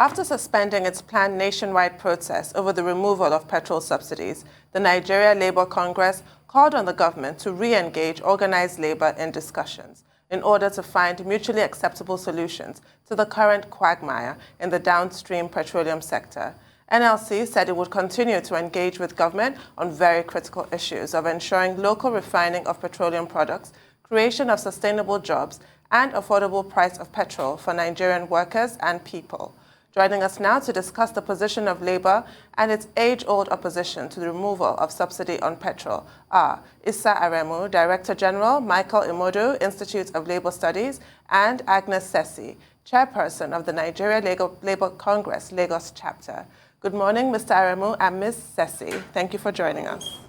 After suspending its planned nationwide protest over the removal of petrol subsidies, the Nigeria Labour Congress called on the government to re-engage organized labour in discussions in order to find mutually acceptable solutions to the current quagmire in the downstream petroleum sector. NLC said it would continue to engage with government on very critical issues of ensuring local refining of petroleum products, creation of sustainable jobs, and affordable price of petrol for Nigerian workers and people. Joining us now to discuss the position of Labour and its age-old opposition to the removal of subsidy on petrol are Issa Aremu, Director General, Michael Imodu, Institute of Labour Studies, and Agnes Sessi, Chairperson of the Nigeria Labour Congress, Lagos Chapter. Good morning, Mr. Aremu and Ms. Sessi. Thank you for joining us.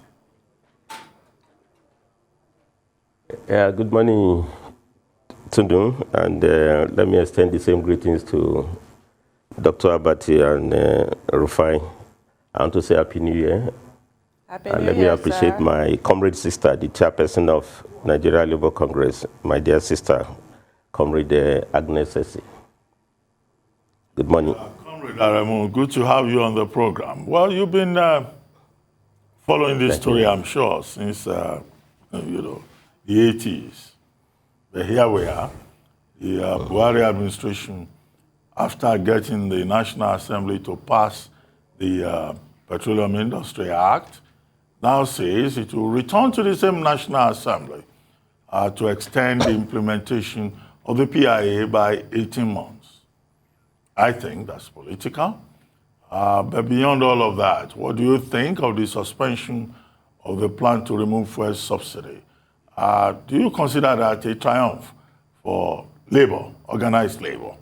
Good morning, Tundu, and let me extend the same greetings to Dr. Abati and Rufai. I want to say Happy New Year. Happy and New let Year, me appreciate sir. my comrade sister, the Chairperson of Nigeria Labour Congress, my dear sister, Comrade Agnes Sessi. Good morning. Comrade Aremu, good to have you on the program. Well, you've been following this story, I'm sure, since the 80s. But here we are, the Buhari administration, after getting the National Assembly to pass the Petroleum Industry Act, now says it will return to the same National Assembly to extend the implementation of the PIA by 18 months. I think that's political. But beyond all of that, what do you think of the suspension of the plan to remove fuel subsidy? Do you consider that a triumph for labor, organized labor?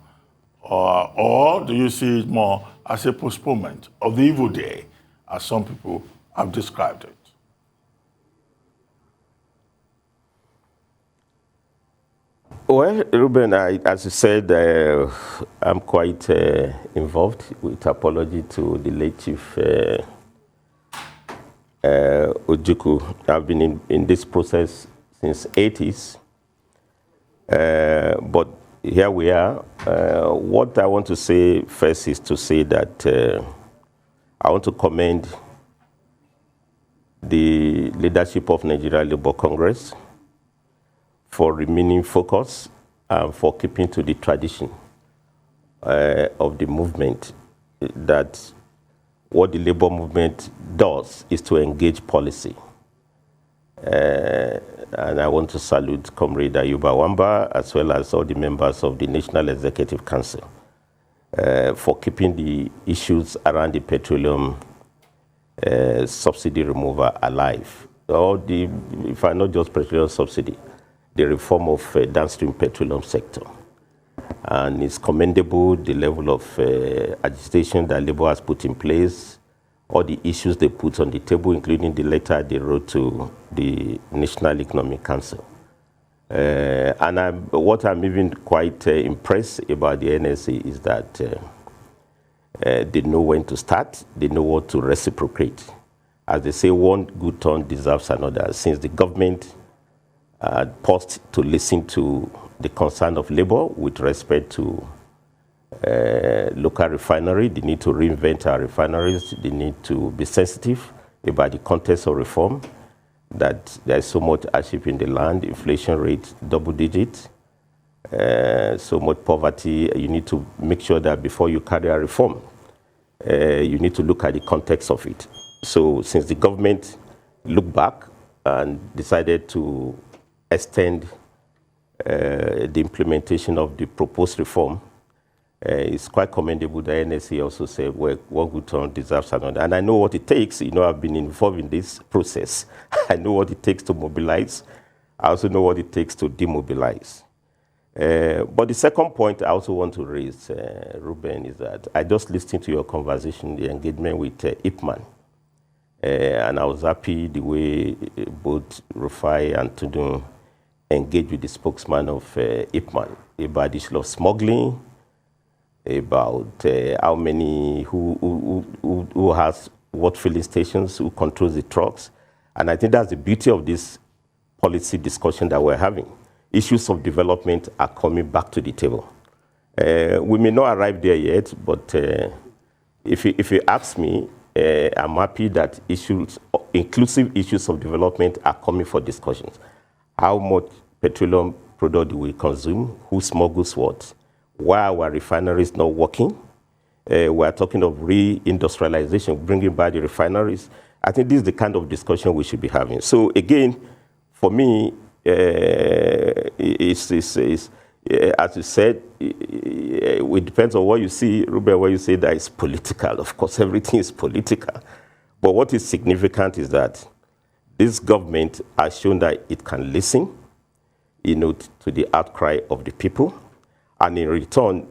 Or do you see it more as a postponement of the evil day, as some people have described it? Well, Ruben, as you said, I'm quite involved, with apology to the late Chief Ojukwu. I've been in this process since 80s, but here we are. What I want to say first is to say that I want to commend the leadership of Nigeria Labour Congress for remaining focused and for keeping to the tradition of the movement, that what the labor movement does is to engage policy. And I want to salute Comrade Ayuba Wamba, as well as all the members of the National Executive Council, for keeping the issues around the petroleum subsidy removal alive. If I not just petroleum subsidy, the reform of downstream petroleum sector. And it's commendable the level of agitation that Labour has put in place, all the issues they put on the table, including the letter they wrote to the National Economic Council. And what I'm even quite impressed about the NSA is that they know when to start, they know what to reciprocate. As they say, one good turn deserves another. Since the government paused to listen to the concern of labor with respect to local refinery, they need to reinvent our refineries, they need to be sensitive about the context of reform, that there is so much hardship in the land, inflation rate double digit, so much poverty. You need to make sure that before you carry a reform, you need to look at the context of it. So since the government looked back and decided to extend the implementation of the proposed reform, it's quite commendable. The NSA also said, well, one good turn deserves another. And I know what it takes. I've been involved in this process. I know what it takes to mobilize. I also know what it takes to demobilize. But the second point I also want to raise, Ruben, is that I just listened to your conversation, the engagement with Ipman. And I was happy the way both Rufai and Tundu engaged with the spokesman of Ipman about the issue of smuggling, about how many, who has what filling stations, who controls the trucks. And I think that's the beauty of this policy discussion that we're having. Issues of development are coming back to the table. We may not arrive there yet, but if you ask me, I'm happy that inclusive issues of development are coming for discussions. How much petroleum product do we consume? Who smuggles what? Why are our refineries not working? We are talking of reindustrialization, bringing back the refineries. I think this is the kind of discussion we should be having. So again, for me, as you said, it depends on what you see, Ruben, what you say that is political. Of course, everything is political. But what is significant is that this government has shown that it can listen, to the outcry of the people. And in return,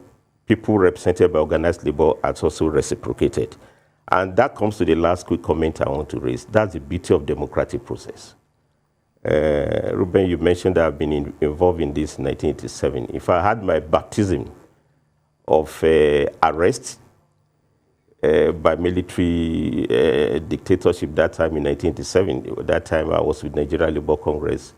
people represented by organized labor has also reciprocated. And that comes to the last quick comment I want to raise. That's the beauty of democratic process. Ruben, you mentioned that I've been involved in this in 1987. If I had my baptism of arrest by military dictatorship that time in 1987, that time I was with Nigerian Labour Congress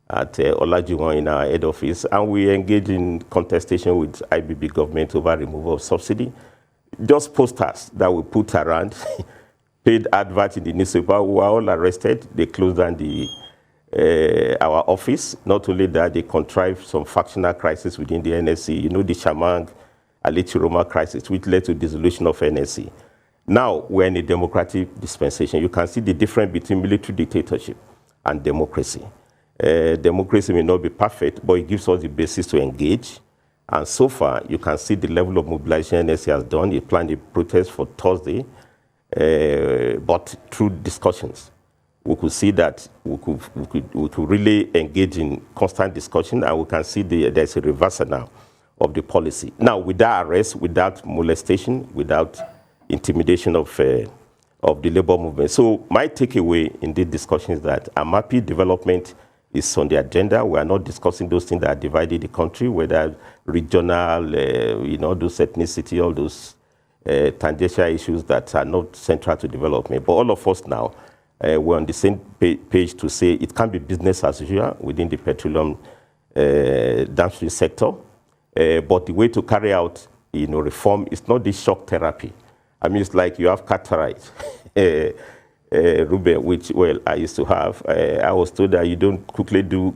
at Olajuwon in our head office, and we engaged in contestation with IBB government over removal of subsidy. Just posters that we put around, paid advert in the newspaper, we were all arrested. They closed down our office. Not only that, they contrived some factional crisis within the NSC, the Shamang, Alechi Roma crisis, which led to dissolution of NSC. Now, we're in a democratic dispensation. You can see the difference between military dictatorship and democracy. Democracy may not be perfect, but it gives us the basis to engage. And so far, you can see the level of mobilization NSC has done. It planned a protest for Thursday, but through discussions, we could see that we could really engage in constant discussion, and we can see there's a reversal now of the policy. Now, without arrest, without molestation, without intimidation of the labor movement. So my takeaway in this discussion is that I'm happy development is on the agenda. We are not discussing those things that are divided the country, whether regional, those ethnicity, all those tangential issues that are not central to development. But all of us now, we're on the same page to say it can be business as usual within the petroleum downstream sector. But the way to carry out, reform is not this shock therapy. I mean, it's like you have cataract. Ruben, which, well, I used to have. I was told that you don't quickly do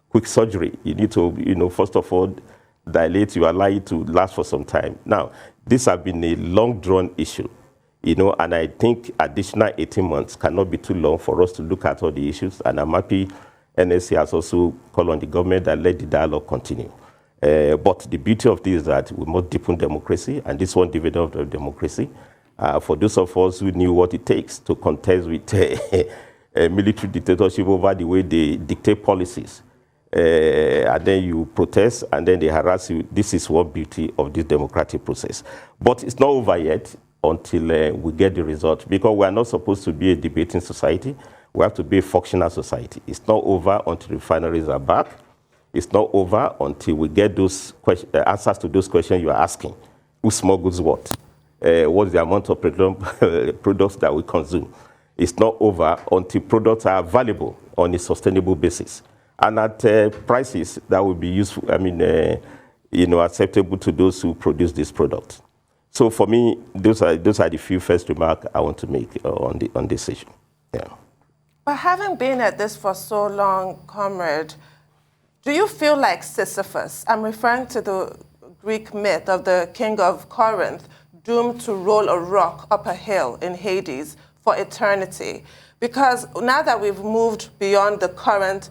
quick surgery. You need to, first of all, dilate, you allow it to last for some time. Now, this has been a long-drawn issue, and I think additional 18 months cannot be too long for us to look at all the issues, and I'm happy NSC has also called on the government that let the dialogue continue. But the beauty of this is that we must deepen democracy, and this one dividend of democracy. For those of us who knew what it takes to contest with a military dictatorship over the way they dictate policies, and then you protest, and then they harass you. This is one beauty of this democratic process. But it's not over yet until we get the result, because we are not supposed to be a debating society. We have to be a functional society. It's not over until refineries are back. It's not over until we get those answers to those questions you are asking. Who smuggles what? What's the amount of petroleum products that we consume? It's not over until products are valuable on a sustainable basis and at prices that will be useful, acceptable to those who produce this product. So for me, those are the few first remarks I want to make on this issue. Yeah. But having been at this for so long, comrade, do you feel like Sisyphus? I'm referring to the Greek myth of the king of Corinth, doomed to roll a rock up a hill in Hades for eternity. Because now that we've moved beyond the current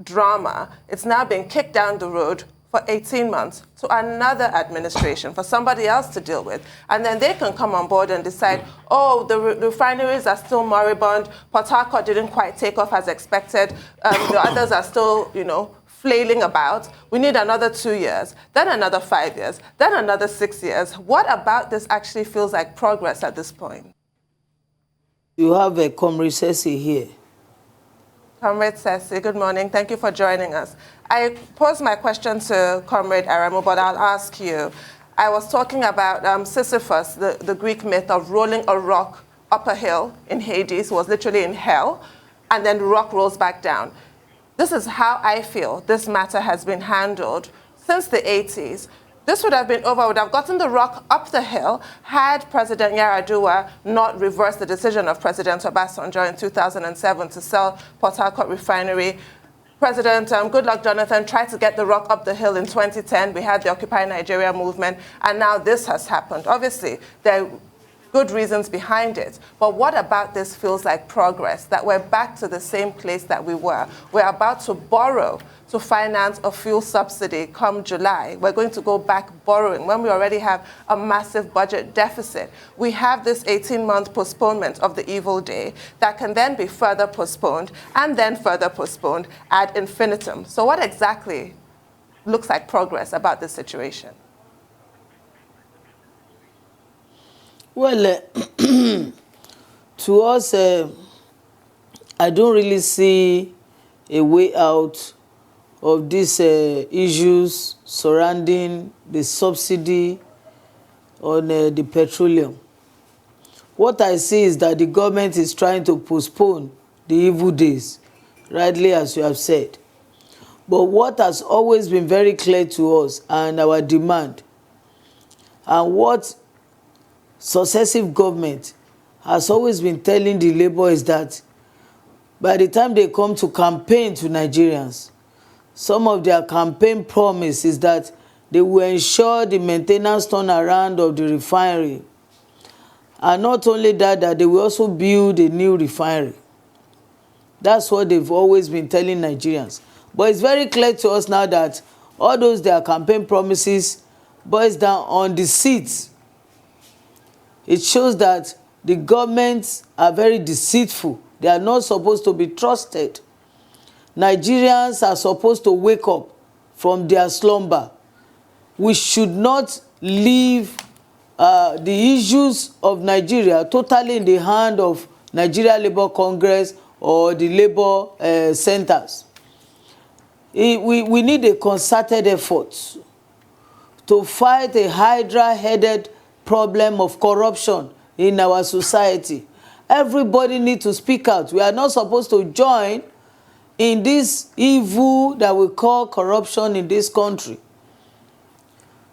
drama, it's now been kicked down the road for 18 months to another administration, for somebody else to deal with. And then they can come on board and decide, oh, the refineries are still moribund, Port Harcourt didn't quite take off as expected, the others are still, flailing about. We need another 2 years, then another 5 years, then another 6 years. What about this actually feels like progress at this point? You have a Comrade Sessi here. Comrade Sessi, good morning. Thank you for joining us. I posed my question to Comrade Aremu, but I'll ask you. I was talking about Sisyphus, the Greek myth of rolling a rock up a hill in Hades, was literally in hell, and then the rock rolls back down. This is how I feel this matter has been handled since the 80s. this would have been over, would have gotten the rock up the hill had President Yar'Adua not reversed the decision of President Obasanjo in 2007 to sell Port Harcourt refinery. President Goodluck Jonathan tried to get the rock up the hill in 2010. We had the Occupy Nigeria movement, and now this has happened. Obviously, there are good reasons behind it. But what about this feels like progress, that we're back to the same place that we were? We're about to borrow to finance a fuel subsidy come July. We're going to go back borrowing when we already have a massive budget deficit. We have this 18-month postponement of the evil day that can then be further postponed and then further postponed ad infinitum. So what exactly looks like progress about this situation? Well, to us, I don't really see a way out of these issues surrounding the subsidy on the petroleum. What I see is that the government is trying to postpone the evil days, rightly as you have said. But what has always been very clear to us and our demand, and what successive government has always been telling the Labour, is that by the time they come to campaign to Nigerians, some of their campaign promise is that they will ensure the maintenance turnaround of the refinery. And not only that, that they will also build a new refinery. That's what they've always been telling Nigerians. But it's very clear to us now that all those their campaign promises boils down on the seats. It shows that the governments are very deceitful. They are not supposed to be trusted. Nigerians are supposed to wake up from their slumber. We should not leave the issues of Nigeria totally in the hand of Nigeria Labour Congress or the Labour centers. We need a concerted effort to fight a hydra-headed problem of corruption in our society. Everybody needs to speak out. We are not supposed to join in this evil that we call corruption in this country.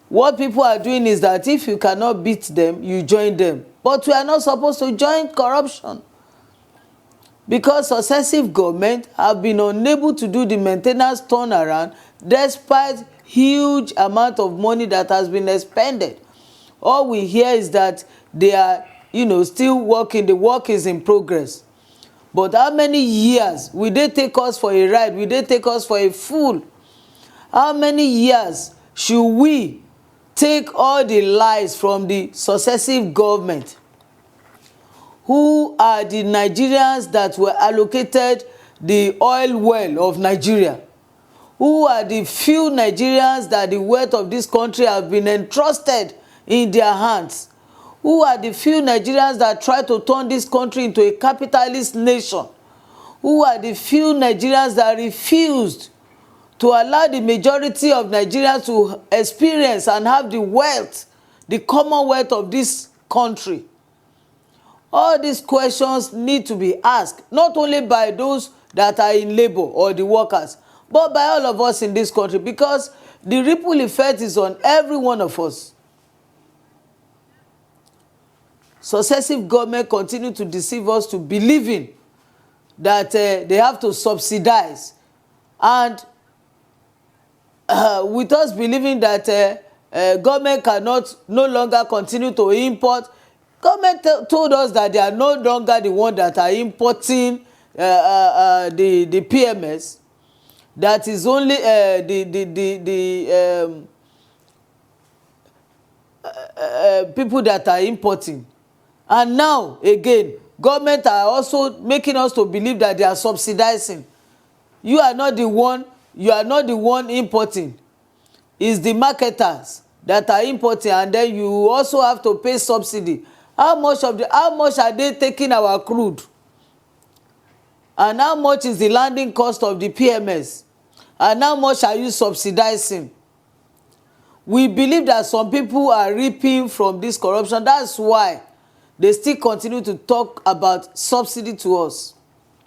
What people are doing is that if you cannot beat them, you join them. But we are not supposed to join corruption, because successive governments have been unable to do the maintenance turnaround despite huge amount of money that has been expended. All we hear is that they are, still working. The work is in progress. But how many years will they take us for a ride? Will they take us for a fool? How many years should we take all the lies from the successive government? Who are the Nigerians that were allocated the oil well of Nigeria? Who are the few Nigerians that the wealth of this country have been entrusted in their hands? Who are the few Nigerians that try to turn this country into a capitalist nation? Who are the few Nigerians that refused to allow the majority of Nigerians to experience and have the wealth, the commonwealth of this country? All these questions need to be asked, not only by those that are in labor or the workers, but by all of us in this country, because the ripple effect is on every one of us. Successive government continue to deceive us to believing that they have to subsidize, and with us believing that government cannot no longer continue to import. Government told us that they are no longer the ones that are importing the PMS. That is only people that are importing. And now, again, government are also making us to believe that they are subsidizing. You are not the one importing. It's the marketers that are importing, and then you also have to pay subsidy. How much are they taking our crude? And how much is the landing cost of the PMS? And how much are you subsidizing? We believe that some people are reaping from this corruption. That's why they still continue to talk about subsidy to us.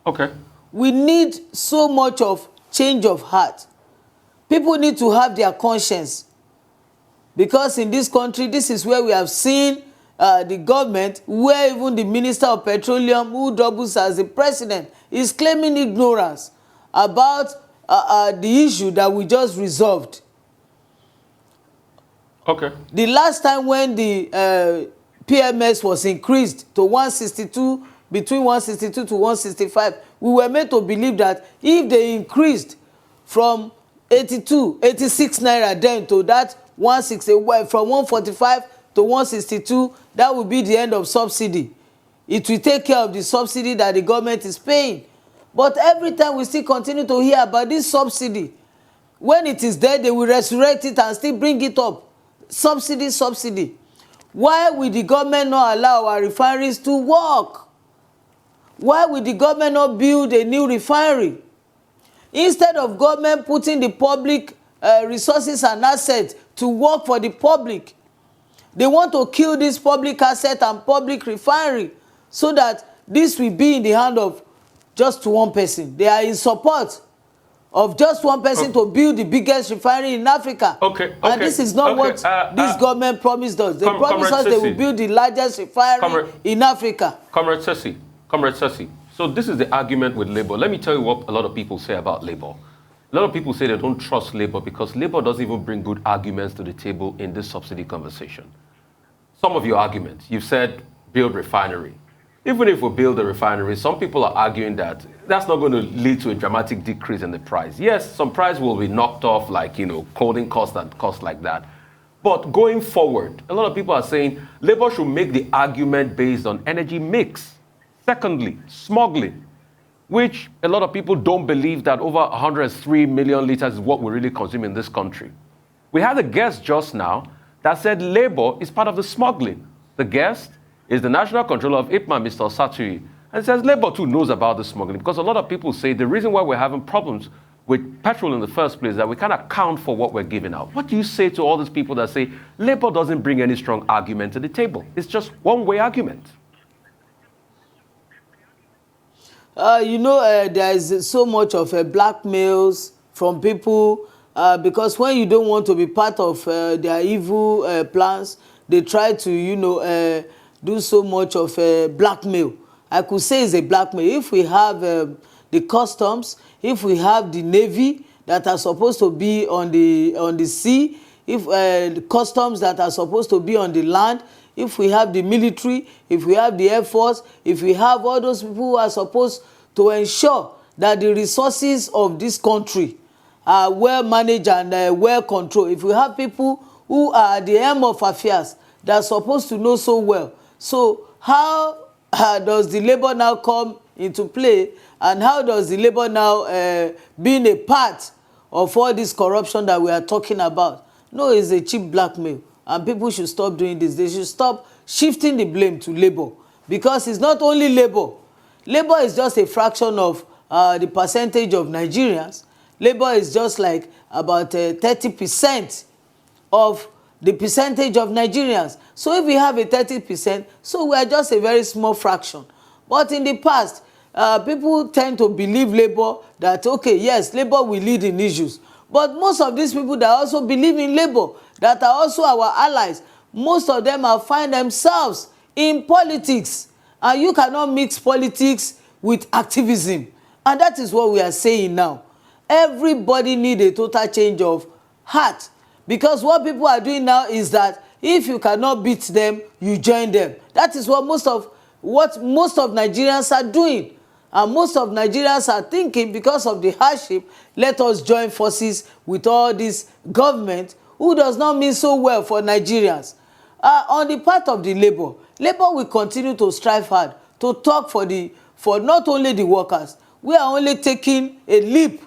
Okay. We need so much of change of heart. People need to have their conscience. Because in this country, this is where we have seen the government, where even the Minister of Petroleum, who doubles as the president, is claiming ignorance about the issue that we just resolved. Okay. The last time when the PMS was increased to 162, between 162 to 165, we were made to believe that if they increased from 86 naira then to that 160, from 145 to 162, that would be the end of subsidy. It will take care of the subsidy that the government is paying. But every time we still continue to hear about this subsidy. When it is there, they will resurrect it and still bring it up. Subsidy, subsidy. Why will the government not allow our refineries to work? Why will the government not build a new refinery? Instead of government putting the public resources and assets to work for the public, they want to kill this public asset and public refinery so that this will be in the hand of just one person. They are in support of just one person to build the biggest refinery in Africa. Okay. And this is not what this government promised us. They promised us they will build the largest refinery in Africa. Comrade Sessi. So this is the argument with Labour. Let me tell you what a lot of people say about Labour. A lot of people say they don't trust Labour because Labour doesn't even bring good arguments to the table in this subsidy conversation. Some of your arguments, you've said build refinery. Even if we build a refinery, some people are arguing that that's not going to lead to a dramatic decrease in the price. Yes, some price will be knocked off, like, clothing costs and costs like that. But going forward, a lot of people are saying Labour should make the argument based on energy mix. Secondly, smuggling, which a lot of people don't believe that over 103 million liters is what we really consume in this country. We had a guest just now that said Labour is part of the smuggling. The guest is the National Controller of IPMA, Mr. Saturi, and says Labour too knows about the smuggling because a lot of people say the reason why we're having problems with petrol in the first place is that we can't account for what we're giving out. What do you say to all these people that say Labour doesn't bring any strong argument to the table? It's just one-way argument. There is so much of blackmails from people because when you don't want to be part of their evil plans, they try to, do so much of blackmail. I could say it's a blackmail. If we have the customs, if we have the navy that are supposed to be on the sea, if the customs that are supposed to be on the land, if we have the military, if we have the air force, if we have all those people who are supposed to ensure that the resources of this country are well managed and well controlled, if we have people who are at the helm of affairs that are supposed to know so well, so how does the Labour now come into play, and how does the Labour now being a part of all this corruption that we are talking about? No, it's a cheap blackmail, and people should stop doing this. They should stop shifting the blame to Labour, because it's not only Labour. Labour is just a fraction of the percentage of Nigerians. Labour is just like about 30% of the percentage of Nigerians. So if we have a 30%, so we are just a very small fraction. But in the past, people tend to believe Labour that, okay, yes, Labour will lead in issues. But most of these people that also believe in Labour, that are also our allies, most of them have find themselves in politics. And you cannot mix politics with activism. And that is what we are saying now. Everybody needs a total change of heart. Because what people are doing now is that if you cannot beat them, you join them. That is what most of Nigerians are doing. And most of Nigerians are thinking, because of the hardship, let us join forces with all this government who does not mean so well for Nigerians. On the part of the Labour will continue to strive hard to talk for not only the workers. We are only taking a leap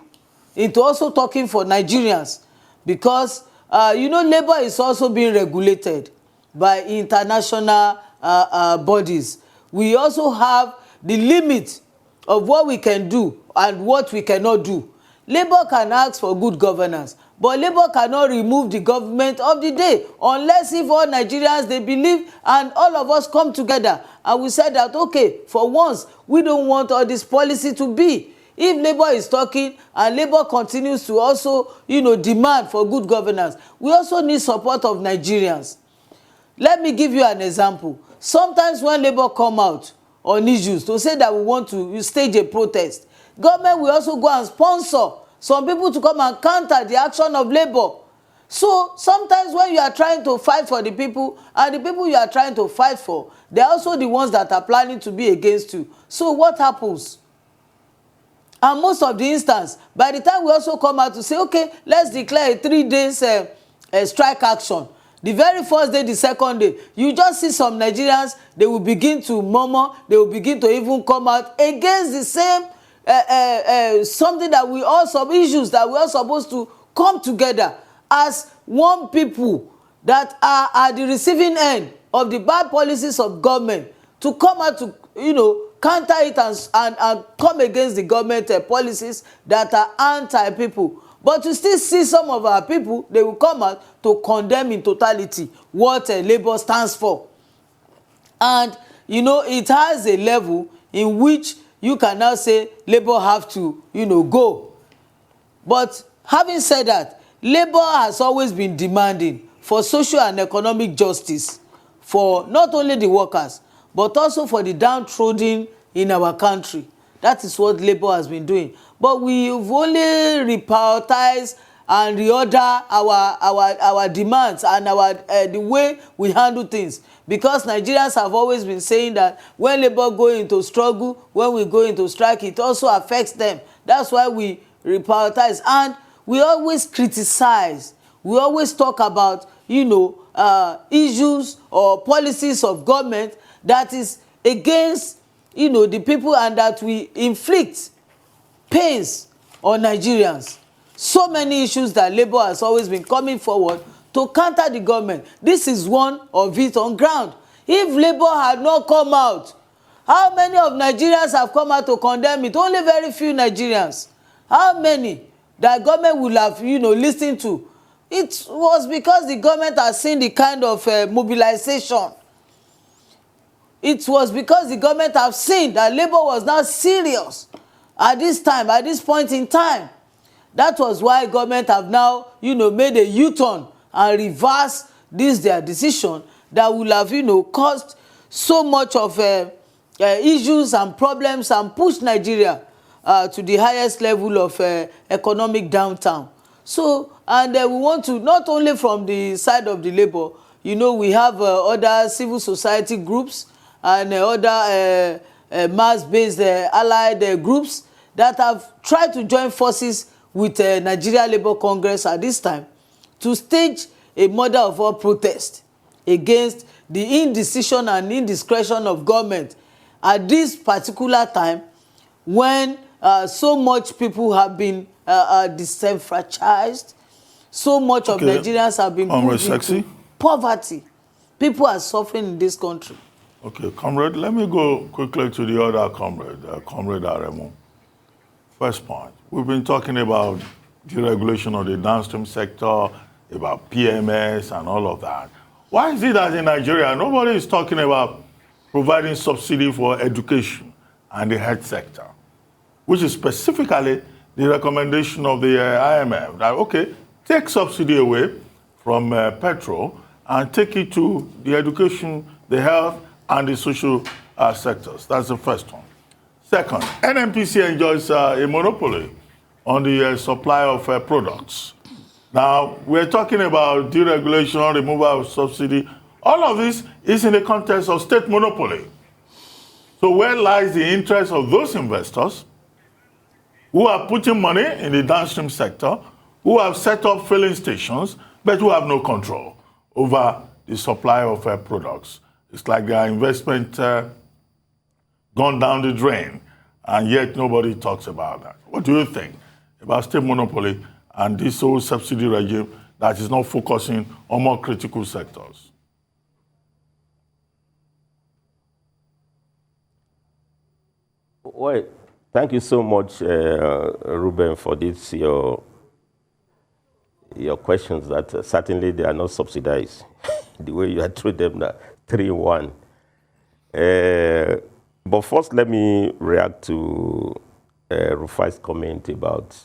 into also talking for Nigerians, because Labour is also being regulated by international bodies. We also have the limit of what we can do and what we cannot do. Labour can ask for good governance, but Labour cannot remove the government of the day unless if all Nigerians, they believe, and all of us come together and we said that, okay, for once, we don't want all this policy to be. if Labour is talking and Labour continues to also, demand for good governance, we also need support of Nigerians. Let me give you an example. Sometimes when Labour come out on issues to say that we want to stage a protest, government will also go and sponsor some people to come and counter the action of Labour. So sometimes when you are trying to fight for the people, and the people you are trying to fight for, they are also the ones that are planning to be against you. So what happens? And most of the instance, by the time we also come out to say, okay, let's declare a 3 days strike action, the very first day, the second day, you just see some Nigerians, they will begin to murmur, they will begin to even come out against the same something that we all, some issues that we are supposed to come together as one people that are at the receiving end of the bad policies of government to come out to, counter it and come against the government policies that are anti-people. But to still see some of our people, they will come out to condemn in totality what Labour stands for. And, it has a level in which you can now say Labour have to, go. But having said that, Labour has always been demanding for social and economic justice for not only the workers, but also for the downtrodden in our country. That is what Labour has been doing. But we've only reprioritized and reorder our demands and the way we handle things. Because Nigerians have always been saying that when Labour go into struggle, when we go into strike, it also affects them. That's why we reprioritize. And we always criticize. We always talk about, issues or policies of government that is against, the people, and that we inflict pains on Nigerians. So many issues that Labour has always been coming forward to counter the government. This is one of it on ground. If Labour had not come out, how many of Nigerians have come out to condemn it? Only very few Nigerians. How many that government will have, listened to? It was because the government has seen the kind of mobilization. It was because the government have seen that Labour was now serious at this time, at this point in time. That was why government have now, made a U-turn and reverse this their decision that will have, caused so much of issues and problems and pushed Nigeria to the highest level of economic downtown. So, and we want to, not only from the side of the Labour, we have other civil society groups and other mass-based allied groups that have tried to join forces with Nigeria Labour Congress at this time to stage a mother of all protest against the indecision and indiscretion of government at this particular time when so much people have been disenfranchised, so much of Nigerians have been put into poverty. People are suffering in this country. Okay, comrade, let me go quickly to the other comrade, Comrade Aremu. First point, we've been talking about deregulation of the downstream sector, about PMS and all of that. Why is it that in Nigeria, nobody is talking about providing subsidy for education and the health sector, which is specifically the recommendation of the IMF that, okay, take subsidy away from petrol and take it to the education, the health, and the social sectors. That's the first one. Second, NNPC enjoys a monopoly on the supply of products. Now, we're talking about deregulation, removal of subsidy. All of this is in the context of state monopoly. So where lies the interest of those investors who are putting money in the downstream sector, who have set up filling stations, but who have no control over the supply of products? It's like their investment gone down the drain, and yet nobody talks about that. What do you think about state monopoly and this whole subsidy regime that is not focusing on more critical sectors? Well, thank you so much, Ruben, for this, your questions that certainly they are not subsidized. The way you had treated them, that 3-1. But first, let me react to Rufai's comment about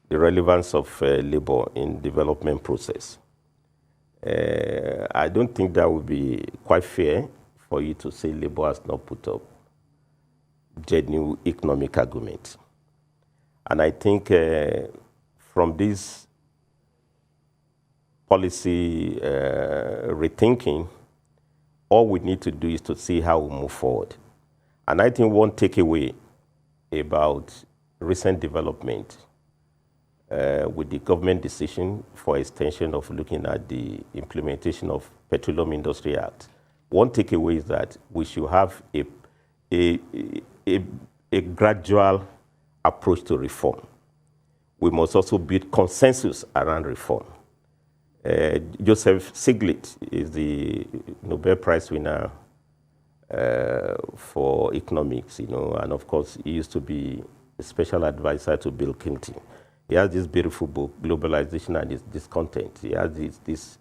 the relevance of labor in development process. I don't think that would be quite fair for you to say labor has not put up genuine economic argument. And I think from this policy rethinking, all we need to do is to see how we move forward. And I think one takeaway about recent development with the government decision for extension of looking at the implementation of Petroleum Industry Act, one takeaway is that we should have a gradual approach to reform. We must also build consensus around reform. Joseph Stiglitz is the Nobel Prize winner for economics, and of course, he used to be a special advisor to Bill Clinton. He has this beautiful book, Globalization and Discontent. He has this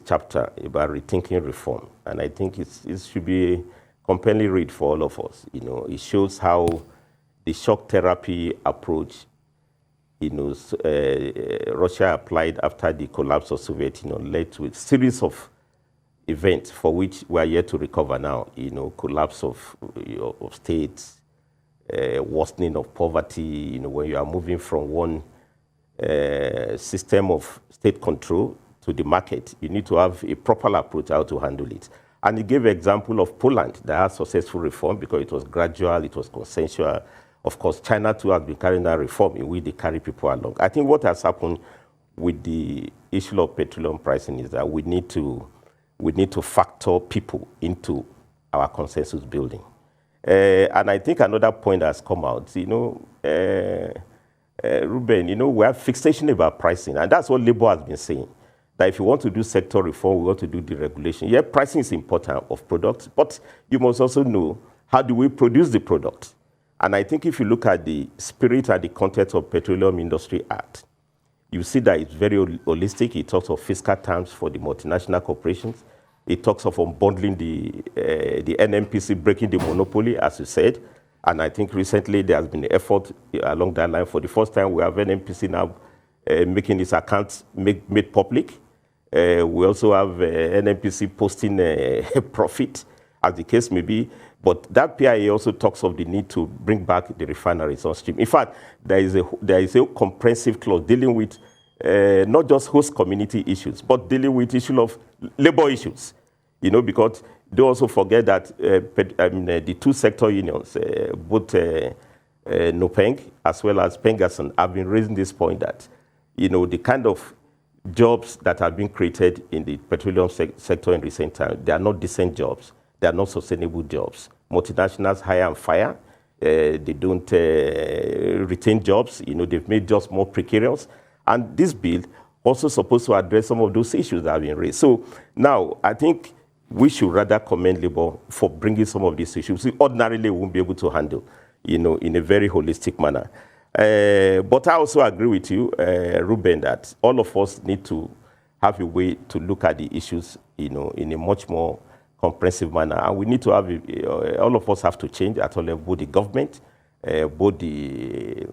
chapter about rethinking reform, and I think it should be a compelling read for all of us. It shows how the shock therapy approach, Russia applied after the collapse of Soviet Union led to a series of events for which we are yet to recover now. Collapse of states, worsening of poverty. When you are moving from one system of state control to the market, you need to have a proper approach how to handle it. And he gave an example of Poland that had successful reform because it was gradual, it was consensual. Of course, China too has been carrying that reform in which they carry people along. I think what has happened with the issue of petroleum pricing is that we need to factor people into our consensus building. And I think another point has come out, Ruben, we have fixation about pricing, and that's what Labour has been saying. That if you want to do sector reform, we want to do deregulation. Yeah, pricing is important of products, but you must also know how do we produce the product. And I think if you look at the spirit and the content of Petroleum Industry Act, you see that it's very holistic. It talks of fiscal terms for the multinational corporations. It talks of unbundling the NNPC, breaking the monopoly, as you said. And I think recently there has been an effort along that line. For the first time, we have NNPC now making its accounts made public. We also have NNPC posting a profit, as the case may be. But that PIA also talks of the need to bring back the refineries on stream. In fact, there is a comprehensive clause dealing with not just host community issues, but dealing with issue of labor issues. Because don't also forget that the two sector unions, both NOPENG as well as Pengasson, have been raising this point that, the kind of jobs that have been created in the petroleum sector in recent times, they are not decent jobs. They are not sustainable jobs. Multinationals hire and fire. They don't retain jobs. They've made jobs more precarious. And this bill also supposed to address some of those issues that have been raised. So now I think we should rather commend Labour for bringing some of these issues we ordinarily won't be able to handle, in a very holistic manner. But I also agree with you, Ruben, that all of us need to have a way to look at the issues, in a much more comprehensive manner. And we need to have, all of us have to change at all levels, both the government, both the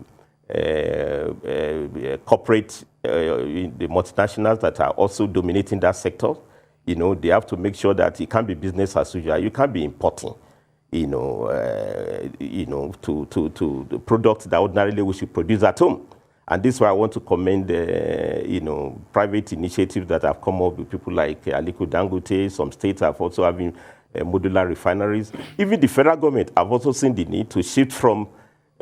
corporate, the multinationals that are also dominating that sector. They have to make sure that it can't be business as usual. You can't be importing, to the products that ordinarily we should produce at home. And this is why I want to commend, private initiatives that have come up with people like Aliko Dangote. Some states have also having modular refineries. Even the federal government have also seen the need to shift from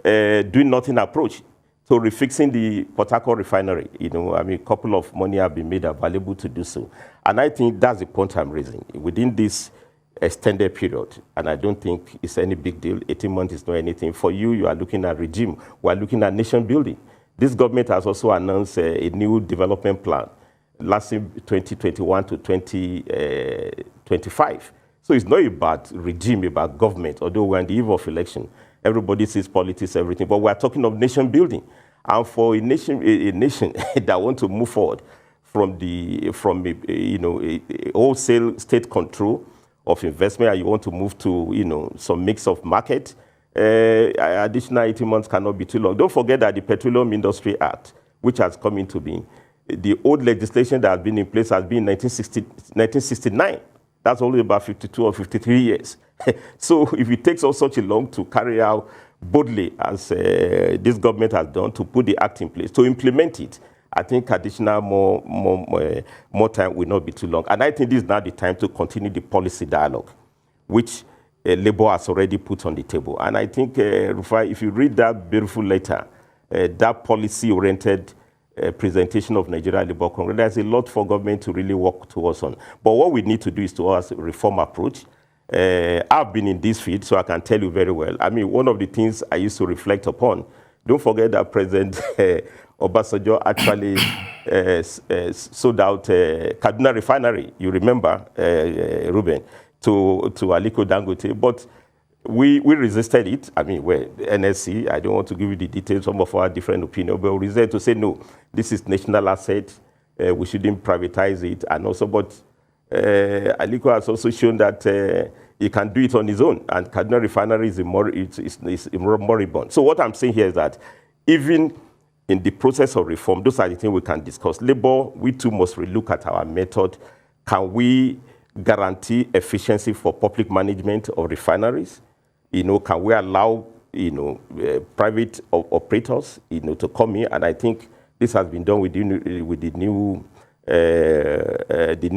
doing nothing approach to refixing the Port Harcourt refinery. A couple of money have been made available to do so. And I think that's the point I'm raising. Within this extended period, and I don't think it's any big deal. 18 months is not anything. For you, you are looking at regime. We are looking at nation building. This government has also announced a new development plan lasting 2021 to 2025. So it's not about regime, about government, although we're on the eve of election. Everybody sees politics, everything, but we're talking of nation building. And for a nation that want to move forward from a wholesale state control of investment, and you want to move to some mix of market, additional 18 months cannot be too long. Don't forget that the Petroleum Industry Act, which has come into being, the old legislation that has been in place has been in 1969. That's only about 52 or 53 years. So if it takes us such a long to carry out boldly as this government has done to put the act in place, to implement it, I think additional more time will not be too long. And I think this is now the time to continue the policy dialogue, which Labour has already put on the table. And I think, Rufai, if you read that beautiful letter, that policy-oriented presentation of Nigeria Labour Congress, there's a lot for government to really work towards on. But what we need to do is towards a reform approach. I've been in this field, so I can tell you very well. I mean, one of the things I used to reflect upon, don't forget that President Obasanjo actually sold out Kaduna Refinery, you remember, Ruben, to Aliko Dangote. But we resisted it. I mean, well, NSC, I don't want to give you the details, some of our different opinions, but we resisted to say, no, this is national asset, we shouldn't privatize it. And also, but Aliko has also shown that he can do it on his own, and Kaduna Refinery is moribund. So what I'm saying here is that even in the process of reform, those are the things we can discuss. Labour, we too must relook at our method. Can we guarantee efficiency for public management of refineries? Can we allow, private operators, to come in? And I think this has been done with the new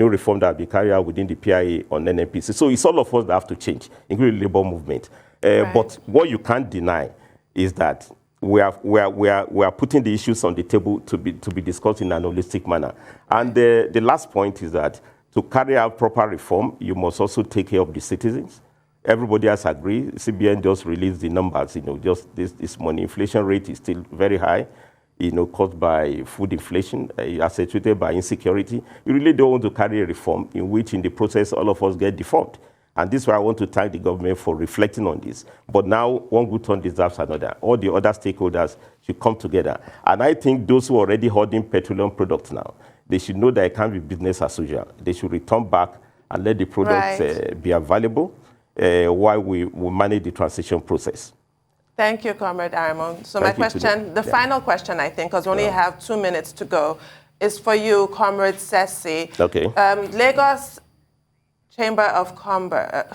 reform that will be carried out within the PIA on NNPC. So it's all of us that have to change, including the Labour movement. Right. But what you can't deny is that we are putting the issues on the table to be discussed in an holistic manner. And the last point is that to carry out proper reform, you must also take care of the citizens. Everybody has agreed. CBN just released the numbers, just this morning. Inflation rate is still very high, caused by food inflation, accentuated by insecurity. You really don't want to carry a reform in which, in the process, all of us get deformed. And this is why I want to thank the government for reflecting on this. But now, one good turn deserves another. All the other stakeholders should come together. And I think those who are already holding petroleum products now, they should know that it can't be business as usual. They should return back and let the products be available while we manage the transition process. Thank you, Comrade Aremu. So Thank my you question, the final question, I think, because we only have 2 minutes to go, is for you, Comrade Sessi. Okay. Lagos Chamber of Commerce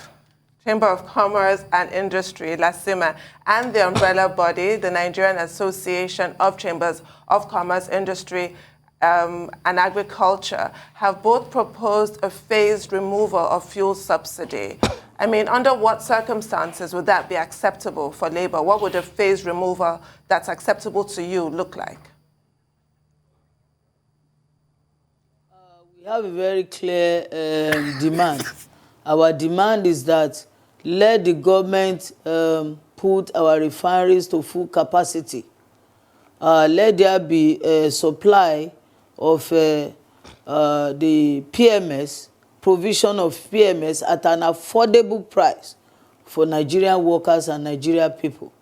and Industry, LASIMA, and the umbrella body, the Nigerian Association of Chambers of Commerce, Industry, and Agriculture, have both proposed a phased removal of fuel subsidy. I mean, under what circumstances would that be acceptable for Labour? What would a phased removal that's acceptable to you look like? We have a very clear demand. Our demand is that let the government put our refineries to full capacity. Let there be a supply of the PMS, provision of PMS at an affordable price for Nigerian workers and Nigerian people.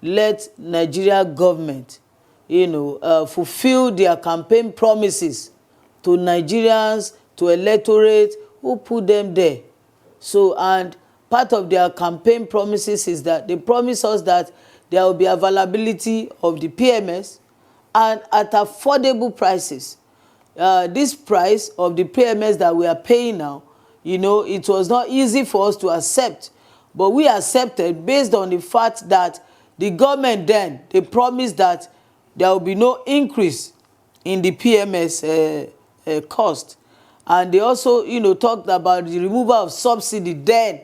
Let Nigeria government, fulfill their campaign promises to Nigerians, to electorate who put them there. So, and part of their campaign promises is that they promise us that there will be availability of the PMS and at affordable prices. This price of the PMS that we are paying now, it was not easy for us to accept, but we accepted based on the fact that the government then, they promised that there will be no increase in the PMS cost. And they also, talked about the removal of subsidy then,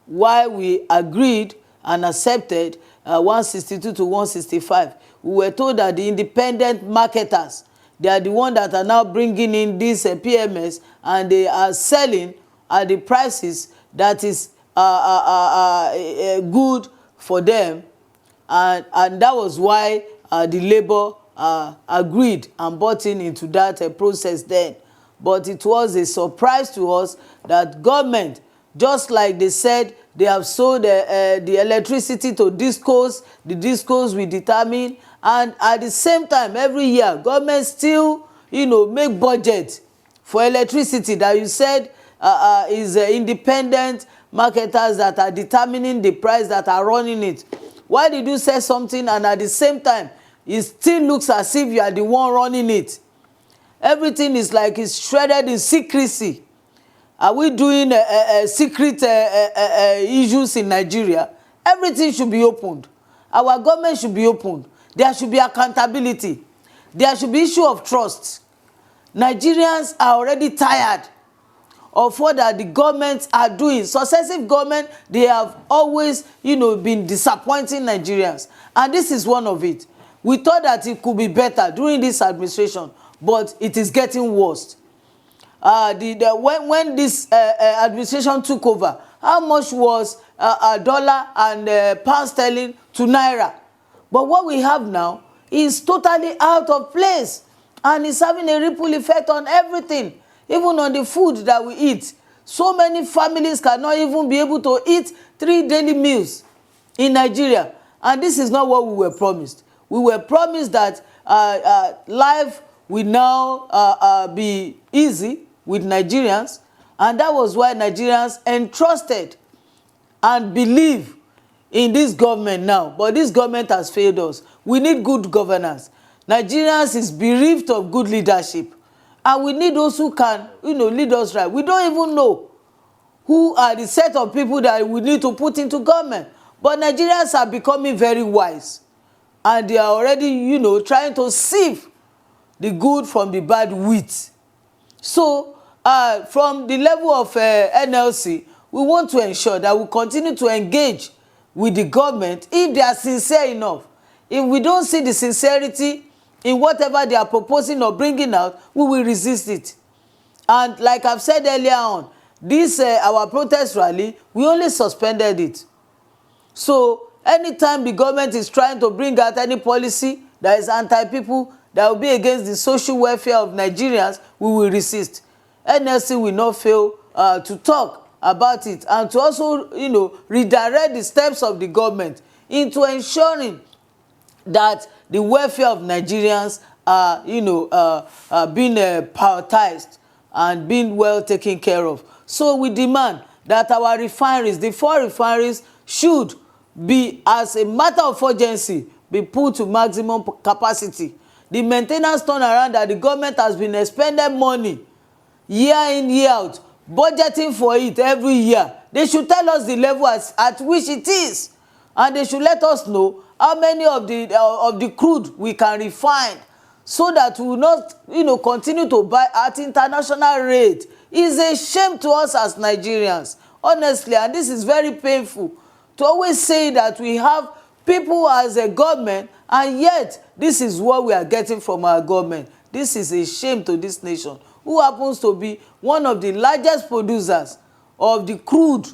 while we agreed and accepted 162 to 165. We were told that the independent marketers, they are the ones that are now bringing in this PMS, and they are selling at the prices that is good for them. And that was why the Labour agreed and bought into that process then. But it was a surprise to us that government, just like they said, they have sold the electricity to discos, the discos will determine, and at the same time, every year, government still, make budget for electricity that you said is independent marketers that are determining the price, that are running it? Why did you say something and at the same time it still looks as if you are the one running it? Everything is like it's shredded in secrecy. Are we doing secret issues in Nigeria? Everything should be opened. Our government should be opened. There should be accountability. There should be issue of trust. Nigerians are already tired of what that the governments are doing. Successive government, they have always, been disappointing Nigerians. And this is one of it. We thought that it could be better during this administration, but it is getting worse. When this administration took over, how much was dollar and pound sterling to naira? But what we have now is totally out of place, and it's having a ripple effect on everything, even on the food that we eat. So many families cannot even be able to eat 3 daily meals in Nigeria, and this is not what we were promised. We were promised that life will now be easy with Nigerians, and that was why Nigerians entrusted and believe in this government now. But this government has failed us. We need good governance. Nigerians is bereaved of good leadership, and we need those who can, lead us right. We don't even know who are the set of people that we need to put into government. But Nigerians are becoming very wise, and they are already, trying to sieve the good from the bad wheat. So, from the level of NLC, we want to ensure that we continue to engage with the government if they are sincere enough. If we don't see the sincerity in whatever they are proposing or bringing out, we will resist it. And like I've said earlier on, this our protest rally, we only suspended it. So anytime the government is trying to bring out any policy that is anti-people, that will be against the social welfare of Nigerians, we will resist. NLC will not fail to talk about it and to also, redirect the steps of the government into ensuring that the welfare of Nigerians are, being prioritized and being well taken care of. So we demand that our refineries, the 4 refineries, should be, as a matter of urgency, be put to maximum capacity. The maintenance turnaround that the government has been expending money year in, year out, budgeting for it every year. They should tell us the level at which it is, and they should let us know how many of the crude we can refine, so that we will not, continue to buy at international rate. It's a shame to us as Nigerians, honestly, and this is very painful to always say that we have people as a government, and yet this is what we are getting from our government. This is a shame to this nation, who happens to be one of the largest producers of the crude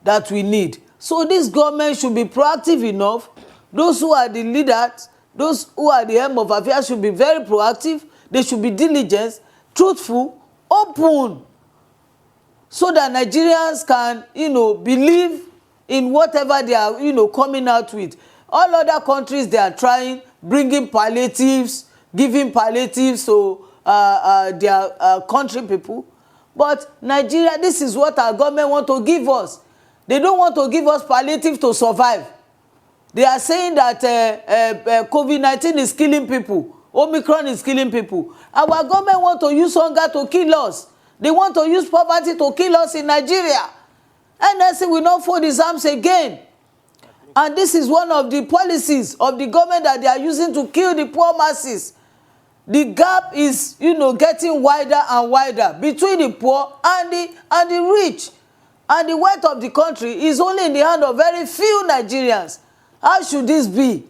that we need. So this government should be proactive enough. Those who are the leaders, those who are the helm of affairs, should be very proactive. They should be diligent, truthful, open, so that Nigerians can, believe in whatever they are, coming out with. All other countries, they are trying, bringing palliatives, giving palliatives to their country people. But Nigeria, this is what our government want to give us. They don't want to give us palliative to survive. They are saying that COVID-19 is killing people. Omicron is killing people. Our government want to use hunger to kill us. They want to use poverty to kill us in Nigeria. NLC will not fold his arms again. And this is one of the policies of the government that they are using to kill the poor masses. The gap is, getting wider and wider between the poor and the rich. And the wealth of the country is only in the hand of very few Nigerians. How should this be?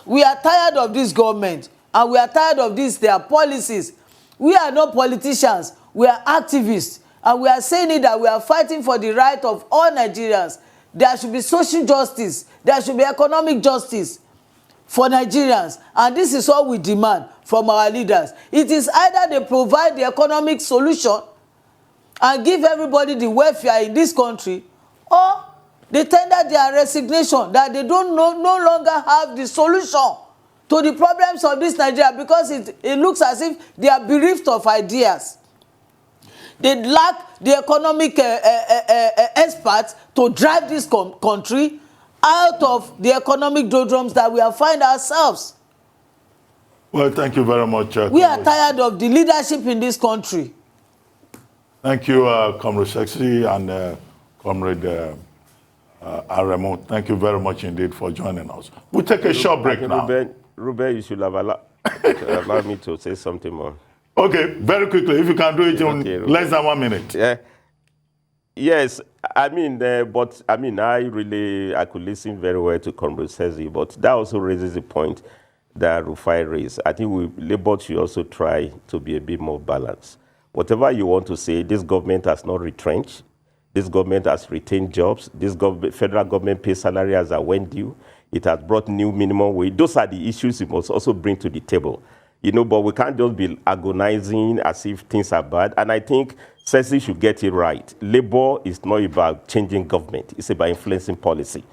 We are tired of this government, and we are tired of their policies. We are not politicians. We are activists. And we are saying it that we are fighting for the right of all Nigerians. There should be social justice. There should be economic justice for Nigerians. And this is all we demand from our leaders. It is either they provide the economic solution and give everybody the welfare in this country, or they tender their resignation that they don't no longer have the solution to the problems of this Nigeria, because it looks as if they are bereft of ideas. They lack the economic experts to drive this country out of the economic doldrums that we have found ourselves. Well, thank you very much. We are tired of the leadership in this country. Thank you, Comrade Sessi and Comrade Aremu. Thank you very much indeed for joining us. We'll take a short break now. Ruben, you should have allowed me to say something more. Okay, very quickly, if you can do it in less than 1 minute. Yeah. Yes, I mean, I could listen very well to Comrade Sessi, but that also raises a point that Rufai raised. I think Labour should also try to be a bit more balanced. Whatever you want to say, this government has not retrenched. This government has retained jobs. This federal government pays salary as I went due. It has brought new minimum wage. Those are the issues we must also bring to the table. You know, but we can't just be agonizing as if things are bad. And I think Sessi should get it right. Labour is not about changing government. It's about influencing policy.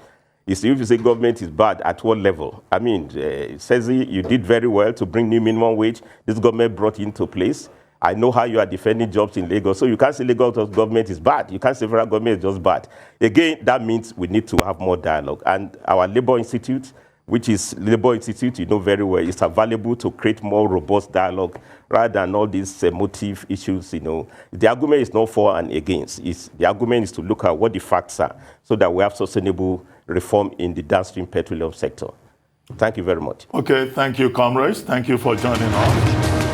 You see, if you say government is bad, at what level? I mean, Sessi, you did very well to bring new minimum wage. This government brought into place. I know how you are defending jobs in Lagos. So you can't say Lagos government is bad. You can't say federal government is just bad. Again, that means we need to have more dialogue. And our Labour Institute, which is Labour Institute, you know very well, is available to create more robust dialogue rather than all these emotive issues, you know. The argument is not for and against. The argument is to look at what the facts are so that we have sustainable reform in the downstream petroleum sector. Thank you very much. Okay, thank you, comrades. Thank you for joining us.